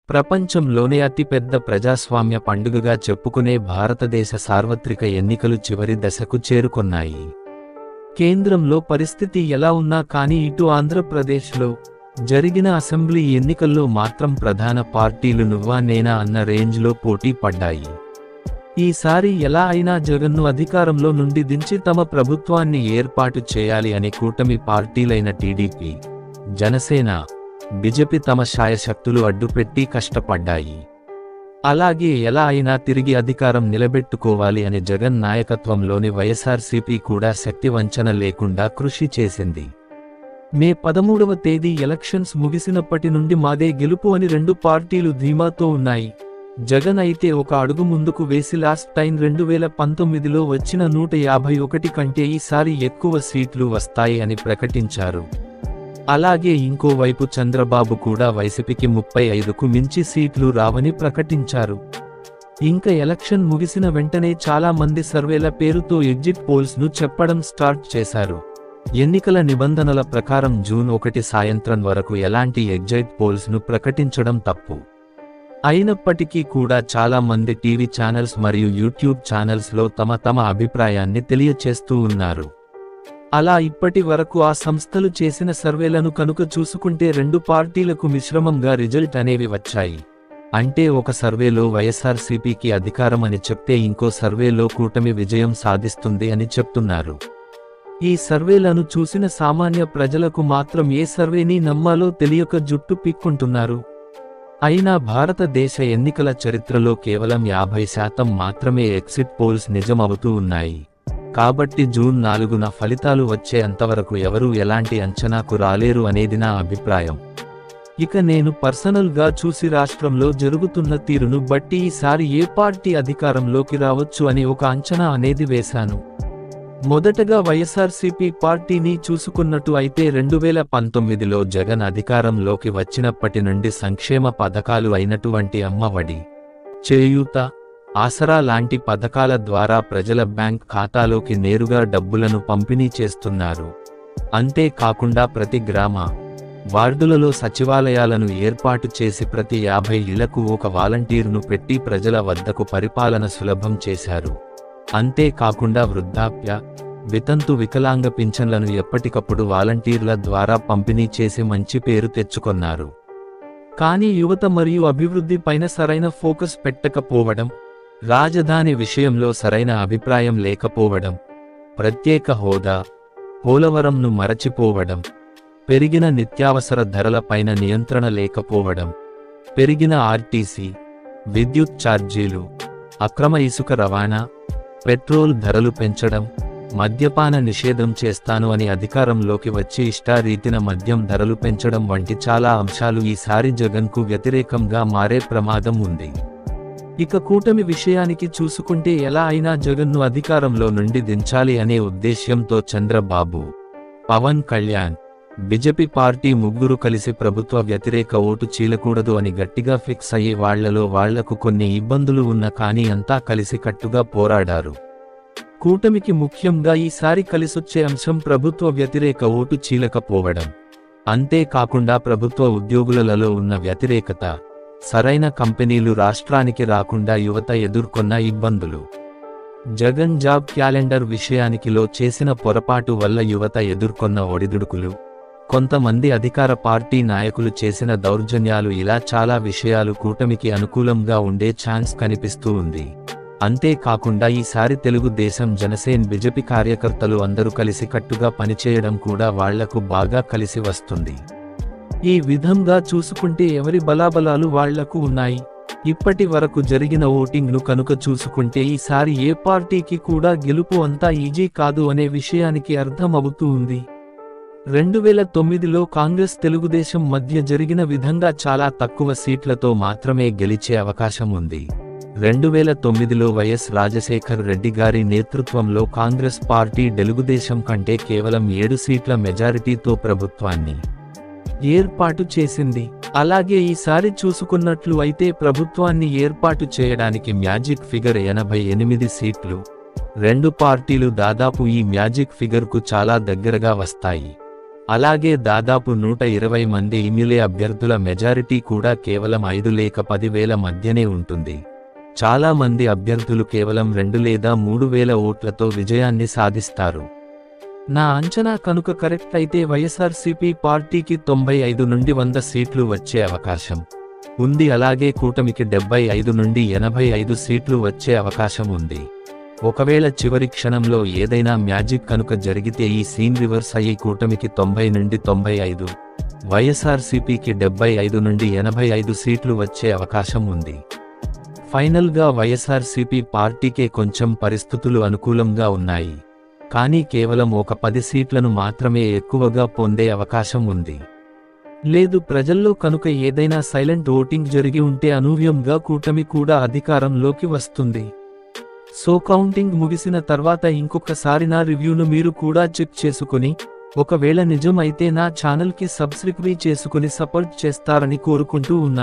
ప్రపంచంలోనే అతిపెద్ద ప్రజాస్వామ్య పండుగగా చెప్పుకునే భారతదేశ సార్వత్రిక ఎన్నికలు చివరి దశకు చేరుకొన్నాయి. కేంద్రంలో పరిస్థితి ఎలా ఉన్నా కానీ ఇటు ఆంధ్రప్రదేశ్లో జరిగిన అసెంబ్లీ ఎన్నికల్లో మాత్రం ప్రధాన పార్టీలు నువ్వా నేనా అన్న రేంజ్లో పోటీ పడ్డాయి. ఈసారి ఎలా అయినా జగన్ను అధికారంలో నుండి దించి తమ ప్రభుత్వాన్ని ఏర్పాటు చేయాలి అనే కూటమి పార్టీలైన టీడీపీ, జనసేన, బీజేపీ తమ శాయశక్తులు అడ్డుపెట్టి కష్టపడ్డాయి. అలాగే ఎలా అయినా తిరిగి అధికారం నిలబెట్టుకోవాలి అనే జగన్ నాయకత్వంలోని వైఎస్ఆర్సీపీ కూడా శక్తి వంచన లేకుండా కృషి చేసింది. మే 13వ తేదీ ఎలక్షన్స్ ముగిసినప్పటి నుండి మాదే గెలుపు అని రెండు పార్టీలు ధీమాతో ఉన్నాయి. జగన్ అయితే ఒక అడుగు ముందుకు వేసి లాస్ట్ టైం 2019లో వచ్చిన 151 కంటే ఈసారి ఎక్కువ సీట్లు వస్తాయి అని ప్రకటించారు. అలాగే ఇంకోవైపు చంద్రబాబు కూడా వైసీపీకి 35కు మించి సీట్లు రావని ప్రకటించారు. ఇంకా ఎలక్షన్ ముగిసిన వెంటనే చాలా మంది సర్వేల పేరుతో ఎగ్జిట్ పోల్స్ ను చెప్పడం స్టార్ట్ చేశారు. ఎన్నికల నిబంధనల ప్రకారం జూన్ 1 సాయంత్రం వరకు ఎలాంటి ఎగ్జిట్ పోల్స్ ను ప్రకటించడం తప్పు. అయినప్పటికీ కూడా చాలా మంది టీవీ ఛానల్స్ మరియు యూట్యూబ్ ఛానల్స్ లో తమ అభిప్రాయాన్ని తెలియచేస్తూ ఉన్నారు. అలా ఇప్పటి వరకు ఆ సంస్థలు చేసిన సర్వేలను కనుక చూసుకుంటే రెండు పార్టీలకు మిశ్రమంగా రిజల్ట్ అనేవి వచ్చాయి. అంటే ఒక సర్వేలో వైఎస్ఆర్సీపీకి అధికారం అని చెప్తే ఇంకో సర్వేలో కూటమి విజయం సాధిస్తుంది అని చెప్తున్నారు. ఈ సర్వేలను చూసిన సామాన్య ప్రజలకు మాత్రం ఏ సర్వేని నమ్మాలో తెలియక జుట్టు పీక్కుంటున్నారు. అయినా భారతదేశ ఎన్నికల చరిత్రలో కేవలం 50% మాత్రమే ఎగ్జిట్ పోల్స్ నిజమవుతూ ఉన్నాయి. కాబట్టి జూన్ 4న ఫలితాలు వచ్చే అంతవరకు ఎవరూ ఎలాంటి అంచనాకు రాలేరు అనేది నా అభిప్రాయం. ఇక నేను పర్సనల్ గా చూసి రాష్ట్రంలో జరుగుతున్న తీరును బట్టి ఈసారి ఏ పార్టీ అధికారంలోకి రావచ్చు అని ఒక అంచనా అనేది వేశాను. మొదటగా వైఎస్ఆర్సీపీ పార్టీని చూసుకున్నట్టు అయితే 2019లో జగన్ అధికారంలోకి వచ్చినప్పటి నుండి సంక్షేమ పథకాలు అయినటువంటి అమ్మఒడి, చేయూత, ఆసరా లాంటి పథకాల ద్వారా ప్రజల బ్యాంక్ ఖాతాలోకి నేరుగా డబ్బులను పంపిణీ చేస్తున్నారు. అంతేకాకుండా ప్రతి గ్రామ, వార్డులలో సచివాలయాలను ఏర్పాటు చేసి ప్రతి 50 ఇళ్లకు ఒక వాలంటీర్ను పెట్టి ప్రజల వద్దకు పరిపాలన సులభం చేశారు. అంతేకాకుండా వృద్ధాప్య, వితంతు, వికలాంగ పింఛన్లను ఎప్పటికప్పుడు వాలంటీర్ల ద్వారా పంపిణీ చేసి మంచి పేరు తెచ్చుకొన్నారు. కానీ యువత మరియు అభివృద్ధి పైన సరైన ఫోకస్ పెట్టకపోవడం, రాజధాని విషయంలో సరైన అభిప్రాయం లేకపోవడం, ప్రత్యేక హోదా, పోలవరంను మరచిపోవడం, పెరిగిన నిత్యావసర ధరల పైన నియంత్రణ లేకపోవడం, పెరిగిన ఆర్టీసీ, విద్యుత్ ఛార్జీలు, అక్రమ ఇసుక రవాణా, పెట్రోల్ ధరలు పెంచడం, మద్యపాన నిషేధం చేస్తాను అని అధికారంలోకి వచ్చి ఇష్టారీతిన మద్యం ధరలు పెంచడం వంటి చాలా అంశాలు ఈసారి జగన్కు వ్యతిరేకంగా మారే ప్రమాదం ఉంది. ఇక కూటమి విషయానికి చూసుకుంటే ఎలా అయినా జగన్ను అధికారంలో నుండి దించాలి అనే ఉద్దేశ్యంతో చంద్రబాబు, పవన్ కళ్యాణ్, బీజేపీ పార్టీ ముగ్గురు కలిసి ప్రభుత్వ వ్యతిరేక ఓటు చీలకూడదు అని గట్టిగా ఫిక్స్ అయ్యే వాళ్లలో వాళ్లకు కొన్ని ఇబ్బందులు ఉన్న కానీ అంతా కలిసికట్టుగా పోరాడారు. కూటమికి ముఖ్యంగా ఈసారి కలిసొచ్చే అంశం ప్రభుత్వ వ్యతిరేక ఓటు చీలకపోవడం. అంతేకాకుండా ప్రభుత్వ ఉద్యోగులలో ఉన్న వ్యతిరేకత, సరైన కంపెనీలు రాష్ట్రానికి రాకుండా యువత ఎదుర్కొన్న ఇబ్బందులు, జగన్ జాబ్ క్యాలెండర్ విషయానికిలో చేసిన పొరపాటు వల్ల యువత ఎదుర్కొన్న ఒడిదుడుకులు, కొంతమంది అధికార పార్టీ నాయకులు చేసిన దౌర్జన్యాలు, ఇలా చాలా విషయాలు కూటమికి అనుకూలంగా ఉండే ఛాన్స్ కనిపిస్తూ ఉంది. అంతేకాకుండా ఈసారి తెలుగుదేశం, జనసేన, బీజేపీ కార్యకర్తలు అందరూ కలిసికట్టుగా పనిచేయడం కూడా వాళ్లకు బాగా కలిసి వస్తుంది. ఈ విధంగా చూసుకుంటే ఎవరి బలాబలాలు వాళ్లకు ఉన్నాయి. ఇప్పటి వరకు జరిగిన ఓటింగ్ను కనుక చూసుకుంటే ఈసారి ఏ పార్టీకి కూడా గెలుపు అంతా ఈజీ కాదు అనే విషయానికి అర్థం అవుతూ ఉంది. 2009లో కాంగ్రెస్ తెలుగుదేశం మధ్య జరిగిన విధంగా చాలా తక్కువ సీట్లతో మాత్రమే గెలిచే అవకాశం ఉంది. 2009లో వైఎస్ రాజశేఖర్ రెడ్డి గారి నేతృత్వంలో కాంగ్రెస్ పార్టీ తెలుగుదేశం కంటే కేవలం 7 సీట్ల మెజారిటీతో ప్రభుత్వాన్ని ఏర్పాటు చేసింది. అలాగే ఈసారి చూసుకున్నట్లు అయితే ప్రభుత్వాన్ని ఏర్పాటు చేయడానికి మ్యాజిక్ ఫిగర్ 88 సీట్లు. రెండు పార్టీలు దాదాపు ఈ మ్యాజిక్ ఫిగర్కు చాలా దగ్గరగా వస్తాయి. అలాగే దాదాపు 120 మంది ఎమ్మెల్యే అభ్యర్థుల మెజారిటీ కూడా కేవలం 5 లేక 10,000 మధ్యనే ఉంటుంది. చాలా మంది అభ్యర్థులు కేవలం 2 లేదా 3,000 ఓట్లతో విజయాన్ని సాధిస్తారు. నా అంచనా కనుక కరెక్ట్ అయితే వైఎస్ఆర్సీపీ పార్టీకి 95 నుండి 100 సీట్లు వచ్చే అవకాశం ఉంది. అలాగే కూటమికి 75 నుండి 85 సీట్లు వచ్చే అవకాశం ఉంది. ఒకవేళ చివరి క్షణంలో ఏదైనా మ్యాజిక్ కనుక జరిగితే ఈ సీన్ రివర్స్ అయ్యి కూటమికి 90 నుండి 95, వైఎస్ఆర్సీపీకి 75 నుండి 85 సీట్లు వచ్చే అవకాశం ఉంది. ఫైనల్గా వైఎస్ఆర్సీపీ పార్టీకే కొంచెం పరిస్థితులు అనుకూలంగా ఉన్నాయి. కానీ కేవలం ఒక 10 సీట్లను మాత్రమే ఎక్కువగా పొందే అవకాశం ఉంది. లేదు ప్రజల్లో కనుక ఏదైనా సైలెంట్ ఓటింగ్ జరిగి ఉంటే అనూహ్యంగా కూటమి కూడా అధికారంలోకి వస్తుంది. సో కౌంటింగ్ ముగిసిన తర్వాత ఇంకొకసారి నా రివ్యూను మీరు కూడా చెక్ చేసుకుని, ఒకవేళ నిజం అయితే నా ఛానల్కి సబ్స్క్రైబ్ చేసుకుని సపోర్ట్ చేస్తారని కోరుకుంటూ ఉన్నాను.